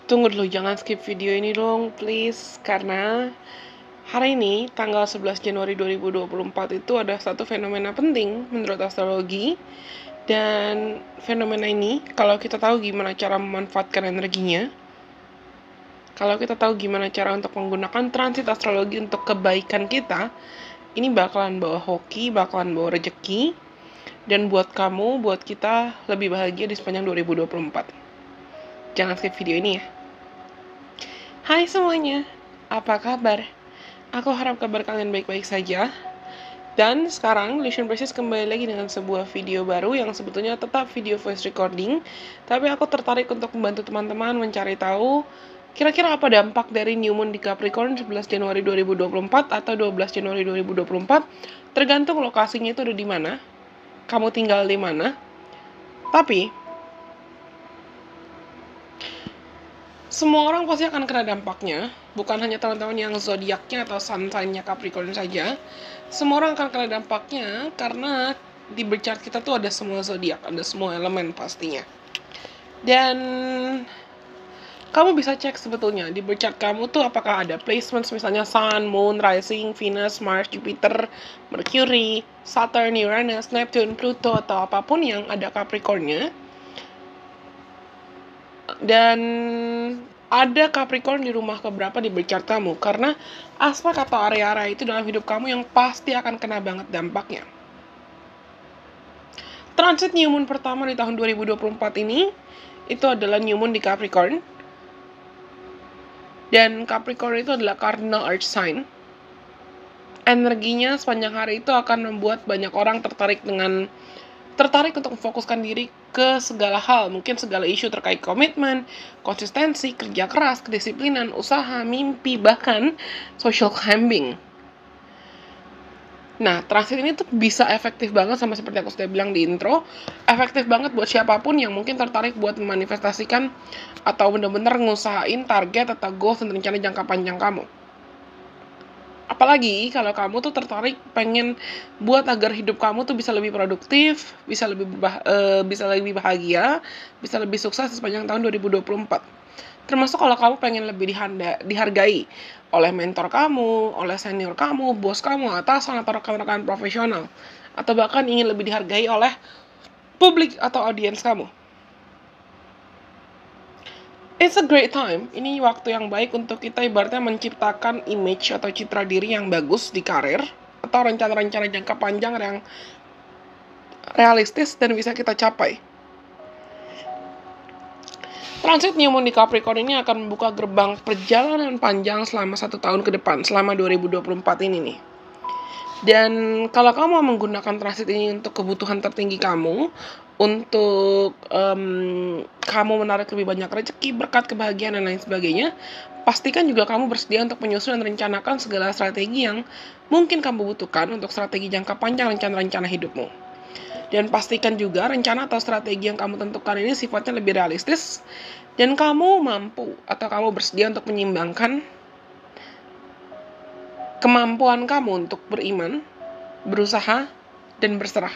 Tunggu dulu, jangan skip video ini dong, please. Karena hari ini, tanggal 11 Januari 2024 itu ada satu fenomena penting menurut astrologi. Dan fenomena ini, kalau kita tahu gimana cara memanfaatkan energinya, kalau kita tahu gimana cara untuk menggunakan transit astrologi untuk kebaikan kita, ini bakalan bawa hoki, bakalan bawa rejeki, dan buat kamu, buat kita lebih bahagia di sepanjang 2024. Jangan skip video ini ya. Hai semuanya, apa kabar? Aku harap kabar kalian baik-baik saja. Dan sekarang Lucian Precious kembali lagi dengan sebuah video baru yang sebetulnya tetap video voice recording. Tapi aku tertarik untuk membantu teman-teman mencari tahu kira-kira apa dampak dari New Moon di Capricorn 11 Januari 2024 atau 12 Januari 2024. Tergantung lokasinya itu ada di mana, kamu tinggal di mana. Tapi semua orang pasti akan kena dampaknya, bukan hanya teman-teman yang zodiaknya atau sun sign-nya Capricorn saja. Semua orang akan kena dampaknya karena di birth chart kita tuh ada semua zodiak, ada semua elemen pastinya. Dan kamu bisa cek sebetulnya di birth chart kamu tuh apakah ada placements misalnya Sun, Moon, Rising, Venus, Mars, Jupiter, Mercury, Saturn, Uranus, Neptune, Pluto, atau apapun yang ada Capricorn-nya. Dan ada Capricorn di rumah keberapa di birth chart kamu, karena aspek atau area-area itu dalam hidup kamu yang pasti akan kena banget dampaknya. Transit New Moon pertama di tahun 2024 ini itu adalah New Moon di Capricorn, dan Capricorn itu adalah cardinal earth sign. Energinya sepanjang hari itu akan membuat banyak orang tertarik untuk memfokuskan diri ke segala hal, mungkin segala isu terkait komitmen, konsistensi, kerja keras, kedisiplinan, usaha, mimpi, bahkan social climbing. Nah, transit ini tuh bisa efektif banget, sama seperti aku sudah bilang di intro, efektif banget buat siapapun yang mungkin tertarik buat memanifestasikan atau benar-benar ngusahain target atau goals dan rencana jangka panjang kamu. Apalagi kalau kamu tuh tertarik pengen buat agar hidup kamu tuh bisa lebih produktif, bisa lebih bahagia, bisa lebih sukses sepanjang tahun 2024. Termasuk kalau kamu pengen lebih dihargai oleh mentor kamu, oleh senior kamu, bos kamu, atasan atau rekan-rekan profesional, atau bahkan ingin lebih dihargai oleh publik atau audiens kamu. It's a great time. Ini waktu yang baik untuk kita ibaratnya menciptakan image atau citra diri yang bagus di karir, atau rencana-rencana jangka panjang yang realistis dan bisa kita capai. Transit New Moon di Capricorn ini akan membuka gerbang perjalanan panjang selama 1 tahun ke depan, selama 2024 ini nih. Dan kalau kamu menggunakan transit ini untuk kebutuhan tertinggi kamu, untuk kamu menarik lebih banyak rezeki, berkat, kebahagiaan, dan lain sebagainya, pastikan juga kamu bersedia untuk menyusun dan rencanakan segala strategi yang mungkin kamu butuhkan untuk strategi jangka panjang rencana-rencana hidupmu. Dan pastikan juga rencana atau strategi yang kamu tentukan ini sifatnya lebih realistis, dan kamu mampu atau kamu bersedia untuk menyeimbangkan kemampuan kamu untuk beriman, berusaha, dan berserah.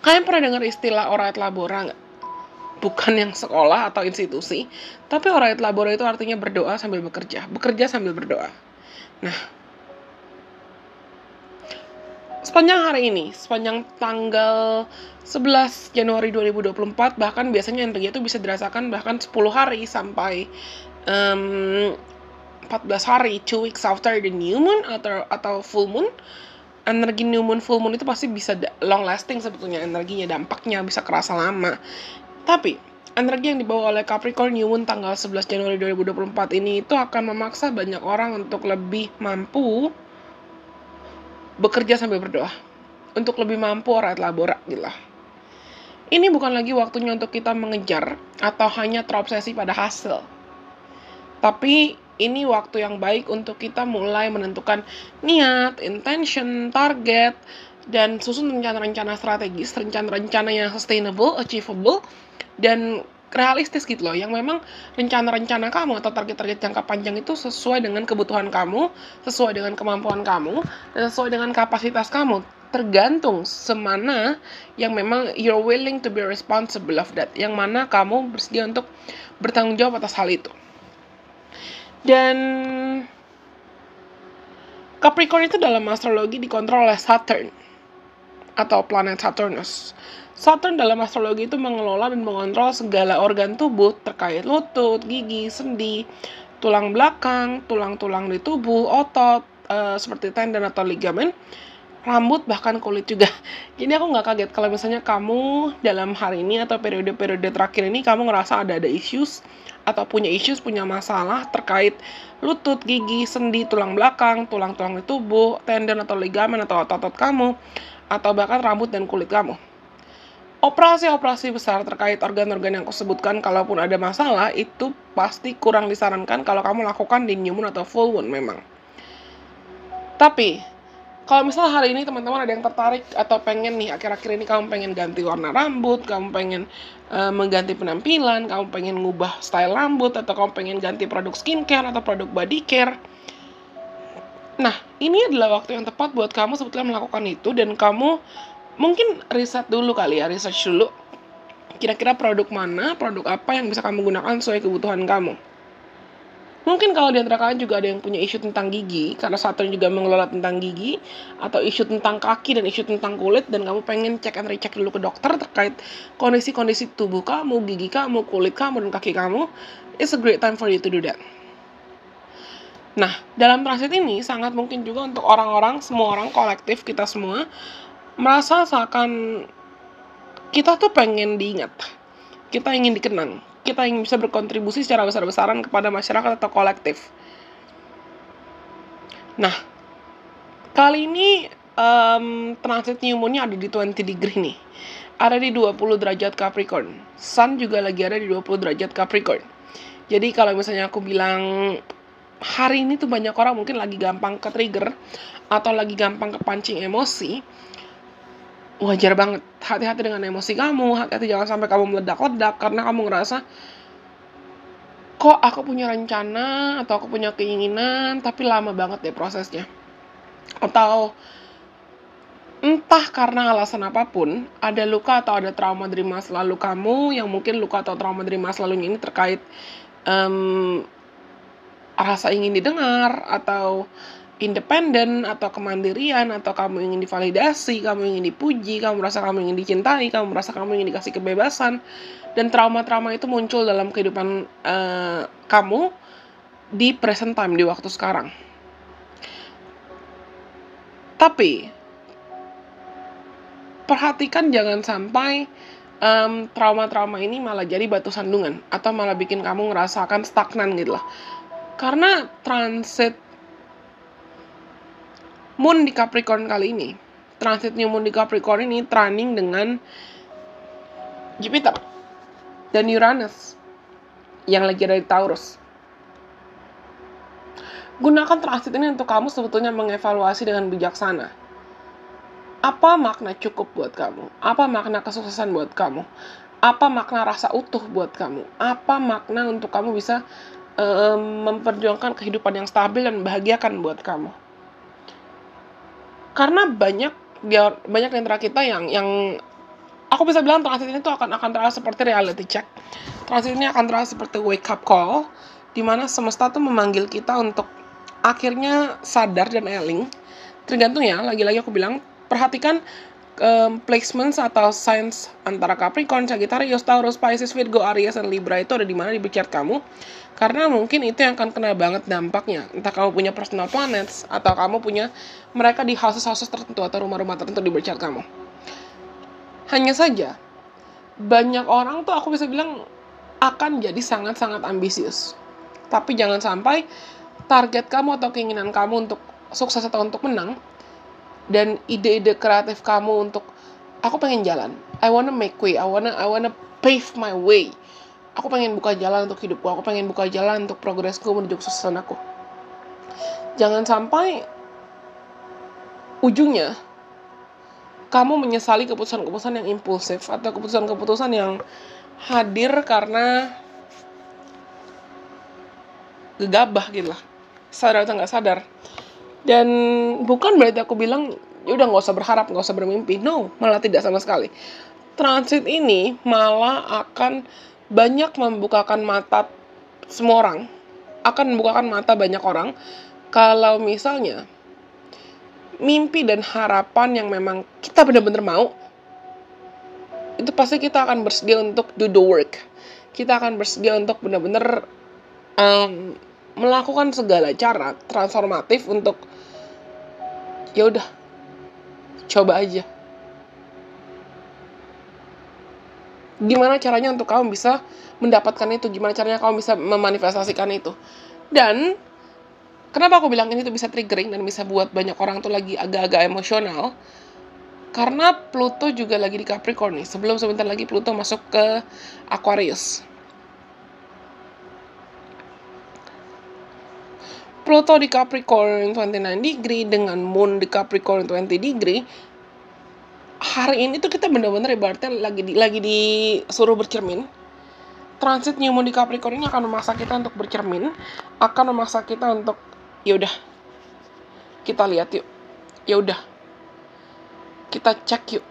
Kalian pernah dengar istilah ora et labora nggak? Bukan yang sekolah atau institusi, tapi ora et labora itu artinya berdoa sambil bekerja sambil berdoa. Nah, sepanjang hari ini, sepanjang tanggal 11 Januari 2024, bahkan biasanya energi itu bisa dirasakan bahkan 10 hari sampai 14 hari, 2 weeks after the new moon atau full moon. Energi new moon, full moon itu pasti bisa long lasting sebetulnya energinya, dampaknya bisa kerasa lama. Tapi energi yang dibawa oleh Capricorn New Moon tanggal 11 Januari 2024 ini itu akan memaksa banyak orang untuk lebih mampu bekerja sambil berdoa, untuk lebih mampu ora et labora gitu lah. Ini bukan lagi waktunya untuk kita mengejar atau hanya terobsesi pada hasil, tapi ini waktu yang baik untuk kita mulai menentukan niat, intention, target, dan susun rencana-rencana strategis, rencana-rencana yang sustainable, achievable, dan realistis gitu loh, yang memang rencana-rencana kamu atau target-target jangka panjang itu sesuai dengan kebutuhan kamu, sesuai dengan kemampuan kamu, dan sesuai dengan kapasitas kamu. Tergantung semana yang memang you're willing to be responsible of that, yang mana kamu bersedia untuk bertanggung jawab atas hal itu. Dan Capricorn itu dalam astrologi dikontrol oleh Saturn atau planet Saturnus. Saturn dalam astrologi itu mengelola dan mengontrol segala organ tubuh terkait lutut, gigi, sendi, tulang belakang, tulang-tulang di tubuh, otot, seperti tendon atau ligamen, rambut, bahkan kulit juga. Jadi aku nggak kaget kalau misalnya kamu dalam hari ini atau periode-periode terakhir ini kamu ngerasa ada issues atau punya masalah terkait lutut, gigi, sendi, tulang belakang, tulang-tulang di tubuh, tendon atau ligamen atau otot-otot kamu, atau bahkan rambut dan kulit kamu. Operasi-operasi besar terkait organ-organ yang aku sebutkan, kalaupun ada masalah, itu pasti kurang disarankan kalau kamu lakukan di new moon atau full moon memang. Tapi kalau misalnya hari ini teman-teman ada yang tertarik atau pengen nih, akhir-akhir ini kamu pengen ganti warna rambut, kamu pengen mengganti penampilan, kamu pengen ngubah style rambut, atau kamu pengen ganti produk skincare atau produk body care. Nah, ini adalah waktu yang tepat buat kamu sebetulnya melakukan itu, dan kamu mungkin riset dulu kali ya, research dulu. Kira-kira produk mana, produk apa yang bisa kamu gunakan sesuai kebutuhan kamu. Mungkin kalau di antara kalian juga ada yang punya isu tentang gigi, karena Saturn juga mengelola tentang gigi, atau isu tentang kaki dan isu tentang kulit, dan kamu pengen cek and recheck dulu ke dokter terkait kondisi-kondisi tubuh kamu, gigi kamu, kulit kamu, dan kaki kamu, it's a great time for you to do that. Nah, dalam transit ini sangat mungkin juga untuk orang-orang, semua orang, kolektif, kita semua, merasa seakan kita tuh pengen diingat, kita ingin dikenang, kita ingin bisa berkontribusi secara besar-besaran kepada masyarakat atau kolektif. Nah, kali ini transit new moon-nya ada di 20 degree nih. Ada di 20 derajat Capricorn. Sun juga lagi ada di 20 derajat Capricorn. Jadi kalau misalnya aku bilang hari ini tuh banyak orang mungkin lagi gampang ke-trigger atau lagi gampang kepancing emosi, wajar banget. Hati-hati dengan emosi kamu, hati-hati jangan sampai kamu meledak-ledak karena kamu ngerasa kok aku punya rencana atau aku punya keinginan tapi lama banget deh prosesnya. Atau entah karena alasan apapun, ada luka atau ada trauma dari masa lalu kamu yang mungkin luka atau trauma dari masa lalunya ini terkait rasa ingin didengar atau independen atau kemandirian, atau kamu ingin divalidasi, kamu ingin dipuji, kamu merasa kamu ingin dicintai, kamu merasa kamu ingin dikasih kebebasan, dan trauma-trauma itu muncul dalam kehidupan kamu di present time, di waktu sekarang. Tapi perhatikan jangan sampai trauma-trauma ini malah jadi batu sandungan atau malah bikin kamu ngerasakan stagnan gitu loh. Karena transit moon di Capricorn kali ini, transit new moon di Capricorn ini training dengan Jupiter dan Uranus yang lagi ada di Taurus. Gunakan transit ini untuk kamu sebetulnya mengevaluasi dengan bijaksana. Apa makna cukup buat kamu? Apa makna kesuksesan buat kamu? Apa makna rasa utuh buat kamu? Apa makna untuk kamu bisa memperjuangkan kehidupan yang stabil dan membahagiakan buat kamu? Karena banyak di antara kita yang aku bisa bilang transit ini tuh akan terasa seperti reality check. Transit ini akan terasa seperti wake up call, di mana semesta tuh memanggil kita untuk akhirnya sadar dan eling. Tergantung ya, lagi-lagi aku bilang, perhatikan placements atau signs antara Capricorn, Sagittarius, Taurus, Pisces, Virgo, Aries, dan Libra itu ada di mana di chart kamu. Karena mungkin itu yang akan kena banget dampaknya. Entah kamu punya personal planets atau kamu punya mereka di houses tertentu atau rumah-rumah tertentu di chart kamu. Hanya saja banyak orang tuh aku bisa bilang akan jadi sangat-sangat ambisius. Tapi jangan sampai target kamu atau keinginan kamu untuk sukses atau untuk menang dan ide-ide kreatif kamu untuk aku pengen jalan, I wanna make way, I wanna pave my way, aku pengen buka jalan untuk hidupku, aku pengen buka jalan untuk progresku menuju kesuksesan aku. Jangan sampai ujungnya kamu menyesali keputusan-keputusan yang impulsif atau keputusan-keputusan yang hadir karena gegabah gitu lah, sadar atau nggak sadar. Dan bukan berarti aku bilang udah nggak usah berharap, nggak usah bermimpi. No, malah tidak sama sekali. Transit ini malah akan banyak membukakan mata semua orang, akan membukakan mata banyak orang kalau misalnya mimpi dan harapan yang memang kita benar-benar mau, itu pasti kita akan bersedia untuk do the work. Kita akan bersedia untuk benar-benar melakukan segala cara transformatif untuk ya udah coba aja. Gimana caranya untuk kamu bisa mendapatkan itu? Gimana caranya kamu bisa memanifestasikan itu? Dan kenapa aku bilang ini tuh bisa triggering dan bisa buat banyak orang tuh lagi agak-agak emosional? Karena Pluto juga lagi di Capricorn nih. Sebentar lagi Pluto masuk ke Aquarius. Pluto di Capricorn 29 degree dengan Moon di Capricorn 20 degree. Hari ini tuh kita benar-benar ibaratnya lagi disuruh bercermin. Transit New Moon di Capricorn ini akan memaksa kita untuk bercermin, akan memaksa kita untuk ya udah kita lihat yuk. Ya udah. Kita cek yuk.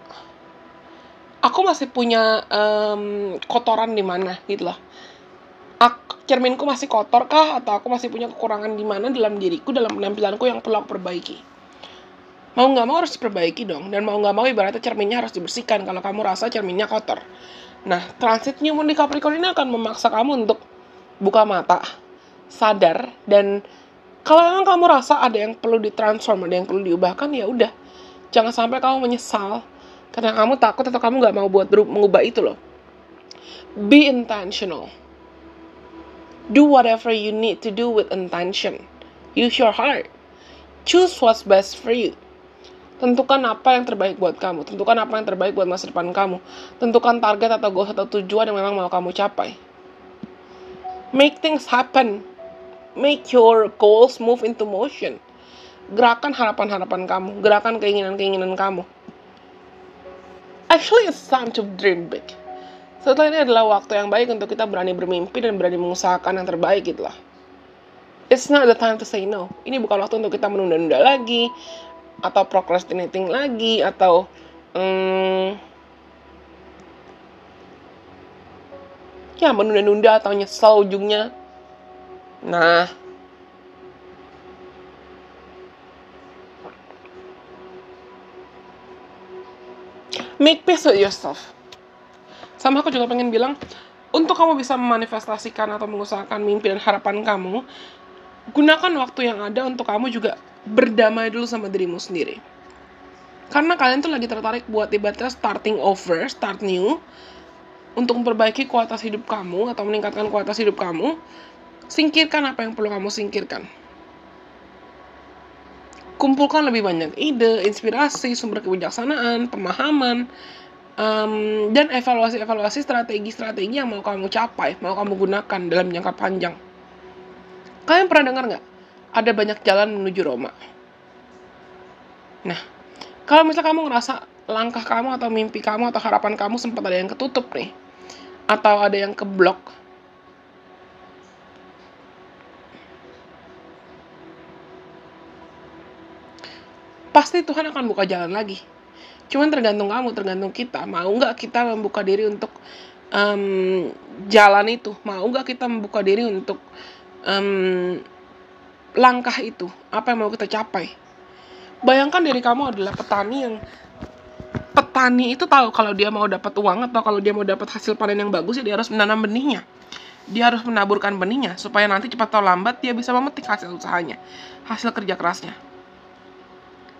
Aku masih punya kotoran di mana gitu lah. Cerminku masih kotor kah, atau aku masih punya kekurangan di mana dalam diriku, dalam penampilanku yang perlu aku perbaiki. Mau nggak mau harus diperbaiki dong, dan mau nggak mau ibaratnya cerminnya harus dibersihkan kalau kamu rasa cerminnya kotor. Nah, transit New Moon di Capricorn ini akan memaksa kamu untuk buka mata, sadar, dan kalau memang kamu rasa ada yang perlu ditransform, ada yang perlu diubahkan, ya udah. Jangan sampai kamu menyesal karena kamu takut atau kamu nggak mau mengubah itu loh. Be intentional. Do whatever you need to do with intention. Use your heart. Choose what's best for you. Tentukan apa yang terbaik buat kamu. Tentukan apa yang terbaik buat masa depan kamu. Tentukan target atau goals atau tujuan yang memang mau kamu capai. Make things happen. Make your goals move into motion. Gerakan harapan-harapan kamu. Gerakan keinginan-keinginan kamu. Actually, it's time to dream big. Setelah ini adalah waktu yang baik untuk kita berani bermimpi dan berani mengusahakan yang terbaik gitu lah. It's not the time to say no. Ini bukan waktu untuk kita menunda-nunda lagi, atau procrastinating lagi, atau ya menunda-nunda atau nyesel ujungnya. Nah, make peace with yourself. Sama aku juga pengen bilang, untuk kamu bisa memanifestasikan atau mengusahakan mimpi dan harapan kamu, gunakan waktu yang ada untuk kamu juga berdamai dulu sama dirimu sendiri. Karena kalian tuh lagi tertarik buat ibaratnya starting over, start new, untuk memperbaiki kualitas hidup kamu atau meningkatkan kualitas hidup kamu. Singkirkan apa yang perlu kamu singkirkan. Kumpulkan lebih banyak ide, inspirasi, sumber kebijaksanaan, pemahaman, dan evaluasi strategi-strategi yang mau kamu capai, mau kamu gunakan dalam jangka panjang. Kalian pernah dengar nggak? Ada banyak jalan menuju Roma. Nah, kalau misalnya kamu ngerasa langkah kamu atau mimpi kamu atau harapan kamu sempat ada yang ketutup nih, atau ada yang keblok, pasti Tuhan akan buka jalan lagi. Cuman tergantung kamu, tergantung kita. Mau nggak kita membuka diri untuk jalan itu? Mau nggak kita membuka diri untuk langkah itu? Apa yang mau kita capai? Bayangkan diri kamu adalah petani itu tahu kalau dia mau dapat uang atau kalau dia mau dapat hasil panen yang bagus, ya dia harus menanam benihnya. Dia harus menaburkan benihnya supaya nanti cepat atau lambat dia bisa memetik hasil usahanya, hasil kerja kerasnya.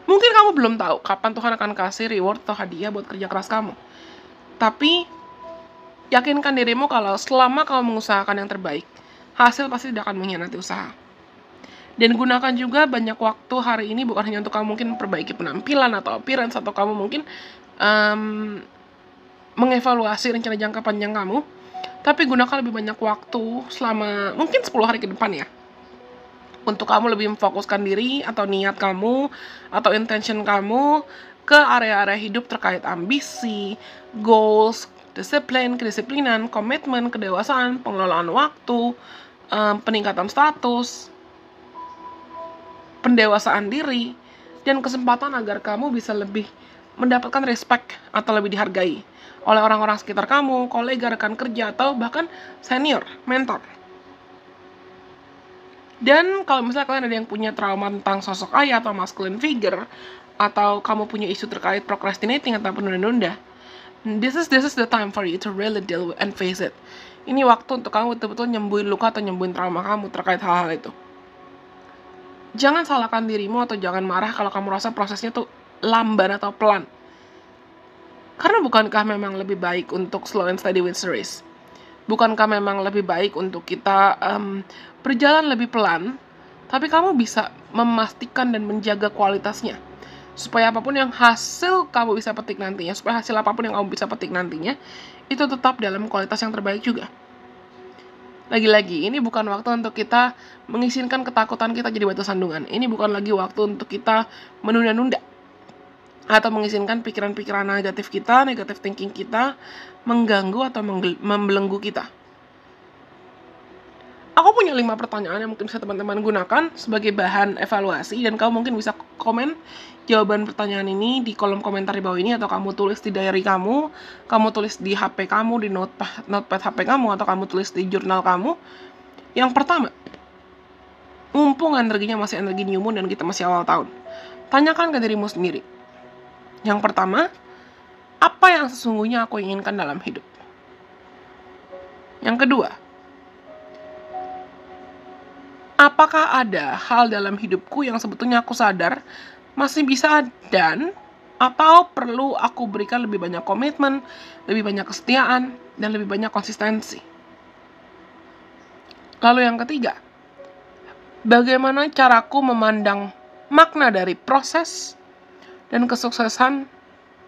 Mungkin kamu belum tahu kapan Tuhan akan kasih reward atau hadiah buat kerja keras kamu. Tapi, yakinkan dirimu kalau selama kamu mengusahakan yang terbaik, hasil pasti tidak akan mengkhianati usaha. Dan gunakan juga banyak waktu hari ini bukan hanya untuk kamu mungkin memperbaiki penampilan atau appearance, atau kamu mungkin mengevaluasi rencana jangka panjang kamu. Tapi gunakan lebih banyak waktu selama mungkin 10 hari ke depan ya. Untuk kamu lebih memfokuskan diri atau niat kamu atau intention kamu ke area-area hidup terkait ambisi, goals, kedisiplinan, komitmen, kedewasaan, pengelolaan waktu, peningkatan status, pendewasaan diri, dan kesempatan agar kamu bisa lebih mendapatkan respect atau lebih dihargai oleh orang-orang sekitar kamu, kolega, rekan kerja, atau bahkan senior, mentor. Dan kalau misalnya kalian ada yang punya trauma tentang sosok ayah atau masculine figure, atau kamu punya isu terkait procrastinating atau penunda-nunda, this is the time for you to really deal with and face it. Ini waktu untuk kamu betul-betul nyembuhin luka atau nyembuhin trauma kamu terkait hal-hal itu. Jangan salahkan dirimu atau jangan marah kalau kamu rasa prosesnya tuh lamban atau pelan. Karena bukankah memang lebih baik untuk slow and steady with series? Bukankah memang lebih baik untuk kita berjalan lebih pelan, tapi kamu bisa memastikan dan menjaga kualitasnya. Supaya apapun yang hasil kamu bisa petik nantinya, supaya hasil apapun yang kamu bisa petik nantinya, itu tetap dalam kualitas yang terbaik juga. Lagi-lagi, ini bukan waktu untuk kita mengizinkan ketakutan kita jadi batu sandungan. Ini bukan lagi waktu untuk kita menunda-nunda. Atau mengizinkan pikiran-pikiran negatif kita, negative thinking kita, mengganggu atau membelenggu kita. Aku punya 5 pertanyaan yang mungkin bisa teman-teman gunakan sebagai bahan evaluasi, dan kamu mungkin bisa komen jawaban pertanyaan ini di kolom komentar di bawah ini, atau kamu tulis di diary kamu tulis di HP kamu, di notepad HP kamu, atau kamu tulis di jurnal kamu. Yang pertama, mumpung energinya masih energi new moon dan kita masih awal tahun, tanyakan ke dirimu sendiri. Yang pertama, apa yang sesungguhnya aku inginkan dalam hidup? Yang kedua, apakah ada hal dalam hidupku yang sebetulnya aku sadar masih bisa atau perlu aku berikan lebih banyak komitmen, lebih banyak kesetiaan, dan lebih banyak konsistensi? Lalu yang ketiga, bagaimana caraku memandang makna dari proses dan kesuksesan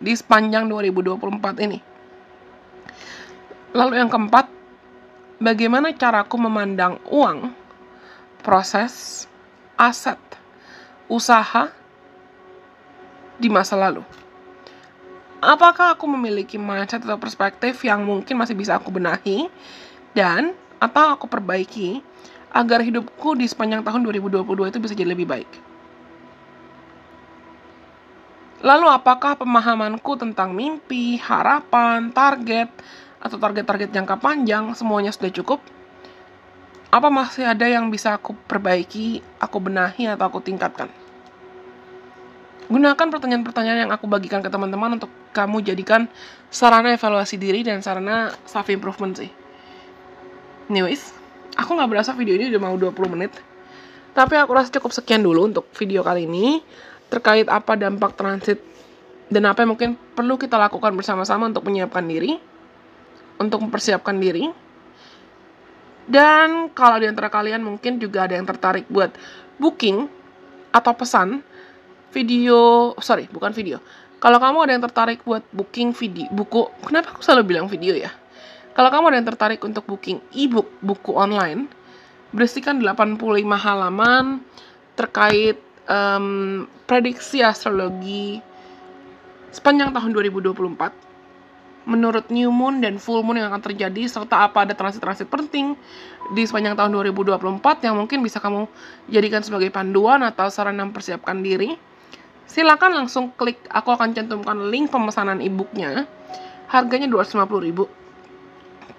di sepanjang 2024 ini? Lalu yang keempat, bagaimana caraku memandang uang, proses, aset, usaha di masa lalu? Apakah aku memiliki mindset atau perspektif yang mungkin masih bisa aku benahi atau aku perbaiki agar hidupku di sepanjang tahun 2022 itu bisa jadi lebih baik? Lalu apakah pemahamanku tentang mimpi, harapan, target, atau target-target jangka panjang semuanya sudah cukup? Apa masih ada yang bisa aku perbaiki, aku benahi, atau aku tingkatkan? Gunakan pertanyaan-pertanyaan yang aku bagikan ke teman-teman untuk kamu jadikan sarana evaluasi diri dan sarana self-improvement sih. Anyways, aku gak berasa video ini udah mau 20 menit. Tapi aku rasa cukup sekian dulu untuk video kali ini terkait apa dampak transit dan apa yang mungkin perlu kita lakukan bersama-sama untuk menyiapkan diri, untuk mempersiapkan diri. Dan kalau di antara kalian mungkin juga ada yang tertarik buat booking atau pesan kalau kamu ada yang tertarik buat booking buku, kenapa aku selalu bilang video ya? Kalau kamu ada yang tertarik untuk booking e-book, buku online, berisikan 85 halaman terkait prediksi astrologi sepanjang tahun 2024 menurut new moon dan full moon yang akan terjadi, serta apa ada transit-transit penting di sepanjang tahun 2024 yang mungkin bisa kamu jadikan sebagai panduan atau sarana mempersiapkan diri. Silakan langsung klik, aku akan cantumkan link pemesanan e-booknya. Harganya 250.000.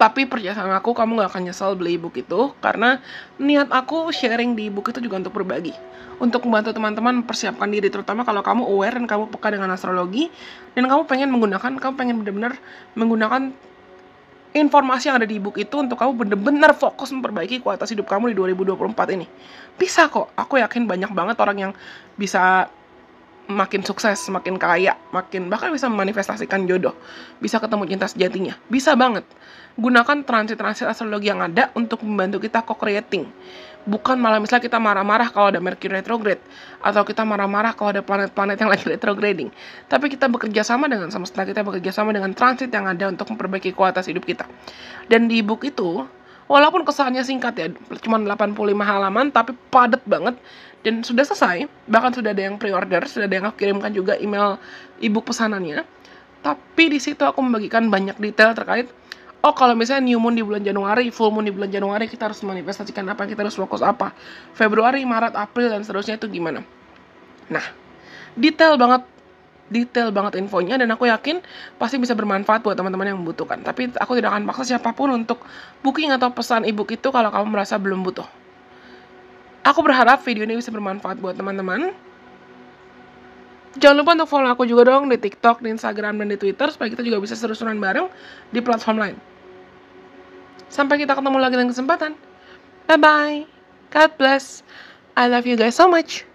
Tapi percaya sama aku, kamu gak akan nyesel beli e-book itu, karena niat aku sharing di e-book itu juga untuk berbagi, untuk membantu teman-teman mempersiapkan diri, terutama kalau kamu aware dan kamu peka dengan astrologi, dan kamu pengen benar-benar menggunakan informasi yang ada di e-book itu untuk kamu benar-benar fokus memperbaiki kualitas hidup kamu di 2024 ini. Bisa kok, aku yakin banyak banget orang yang bisa makin sukses, makin kaya, bahkan bisa memanifestasikan jodoh, bisa ketemu cinta sejatinya, bisa banget. Gunakan transit-transit astrologi yang ada untuk membantu kita co-creating. Bukan malah misalnya kita marah-marah kalau ada Mercury retrograde, atau kita marah-marah kalau ada planet-planet yang lagi retrograding. Tapi kita bekerja sama dengan semesta, kita bekerja sama dengan transit yang ada untuk memperbaiki kualitas hidup kita. Dan di e-book itu, walaupun kesannya singkat ya, cuma 85 halaman, tapi padat banget. Dan sudah selesai, bahkan sudah ada yang pre-order, sudah ada yang aku kirimkan juga email e-book pesanannya. Tapi di situ aku membagikan banyak detail terkait, kalau misalnya new moon di bulan Januari, full moon di bulan Januari, kita harus manifestasikan apa, kita harus fokus apa. Februari, Maret, April, dan seterusnya itu gimana. Nah, detail banget detail banget infonya, dan aku yakin pasti bisa bermanfaat buat teman-teman yang membutuhkan. Tapi aku tidak akan paksa siapapun untuk booking atau pesan ebook itu kalau kamu merasa belum butuh. Aku berharap video ini bisa bermanfaat buat teman-teman. Jangan lupa untuk follow aku juga dong di TikTok, di Instagram, dan di Twitter, supaya kita juga bisa seru-seruan bareng di platform lain. Sampai kita ketemu lagi dalam kesempatan. Bye-bye. God bless. I love you guys so much.